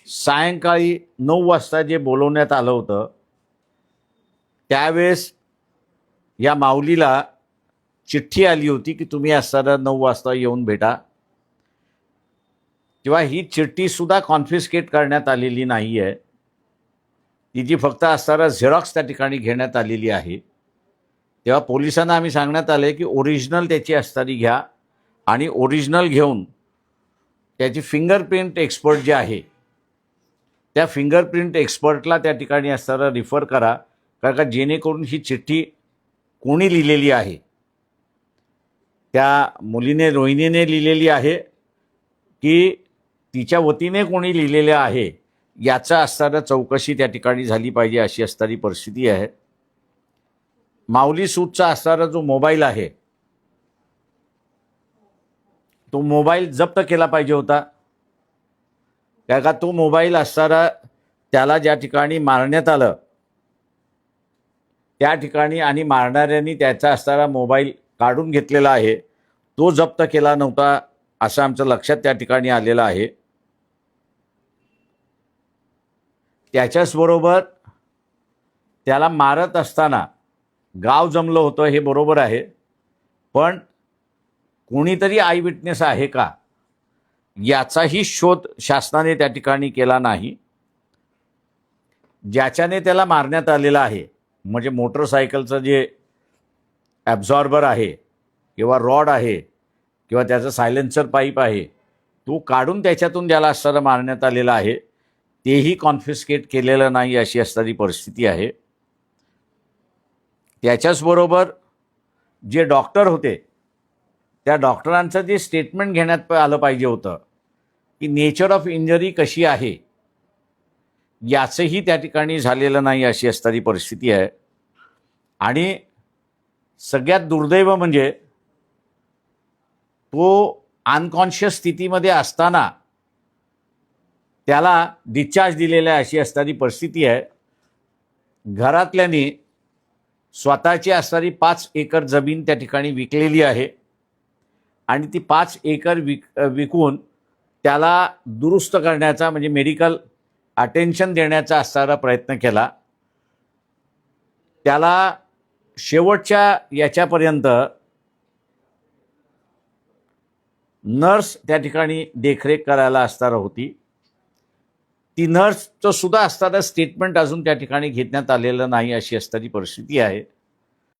सायंकाळी 9 वाजता जे बोलवण्यात आलं होतं त्यावेळेस या माऊलीला चिठ्ठी आली होती की तुम्ही असताना 9 वाजता येऊन भेटा, किंवा ही चिठ्ठीसुद्धा कॉन्फिस्केट करण्यात आलेली नाही आहे. तिची फक्त असताना झेरॉक्स त्या ठिकाणी घेण्यात आलेली आहे. तेव्हा पोलिसांना आम्ही सांगण्यात आले की ओरिजिनल त्याची असताना घ्या आणि ओरिजिनल घेऊन त्याची फिंगरप्रिंट एक्सपर्ट जे आहे त्या फिंगरप्रिंट एक्सपर्टला त्या ठिकाणी असताना रिफर करा, कारण का जेणेकरून ही चिठ्ठी कोणी लिहिलेली आहे, त्या मुलीने रोहिणीने लिहिलेली आहे की तिच्या वतीने कोणी लिहिलेले आहे याचा असताना चौकशी त्या ठिकाणी झाली पाहिजे, अशी असणारी परिस्थिती आहे. माऊली सूदचा असणारा जो मोबाईल आहे तो मोबाईल जप्त केला पाहिजे होता, कारण का तो मोबाईल असताना त्याला ज्या ठिकाणी मारण्यात आलं त्या ठिकाणी आणि मारणाऱ्यांनी त्याचा असणारा मोबाईल काढून घेतलेला आहे, तो जप्त केला नव्हता असं आमचं लक्षात त्या ठिकाणी आलेलं आहे. त्याच्याचबरोबर त्याला मारत असताना गाव जमलं होतं हे बरोबर आहे, पण कोणीतरी आय विटनेस आहे का याचाही शोध शासनाने त्या ठिकाणी केला नाही. ज्याच्याने त्याला मारण्यात आलेलं आहे म्हणजे मोटरसायकलचं जे ॲब्झॉर्बर आहे किंवा रॉड आहे किंवा त्याचं सायलेन्सर पाईप आहे तो काढून त्याच्यातून ज्याला असताना मारण्यात आलेलं आहे तेही कॉन्फिस्केट केलेलं नाही, अशी असणारी परिस्थिती आहे. त्याच्याचबरोबर जे डॉक्टर होते त्या डॉक्टरांचं जे स्टेटमेंट घेण्यात आलं पाहिजे होतं की नेचर ऑफ इंजरी कशी आहे याचंही त्या ठिकाणी झालेलं नाही, अशी असणारी परिस्थिती आहे. आणि सगळ्यात दुर्दैव म्हणजे तो अनकॉन्शियस स्थितीमध्ये असताना त्याला डिस्चार्ज दिलेला आहे, अशी असणारी परिस्थिती आहे. घरातल्यांनी स्वतःची असणारी 5 एकर जमीन त्या ठिकाणी विकलेली आहे आणि ती 5 एकर विकून त्याला दुरुस्त करण्याचा म्हणजे मेडिकल अटेन्शन देण्याचा असणारा प्रयत्न केला. त्याला शेवटच्या याच्यापर्यंत नर्स त्या ठिकाणी देखरेख करायला असणार होती. ती नर्सचं सुद्धा असताना स्टेटमेंट अजून त्या ठिकाणी घेण्यात आलेलं नाही, अशी असणारी परिस्थिती आहे.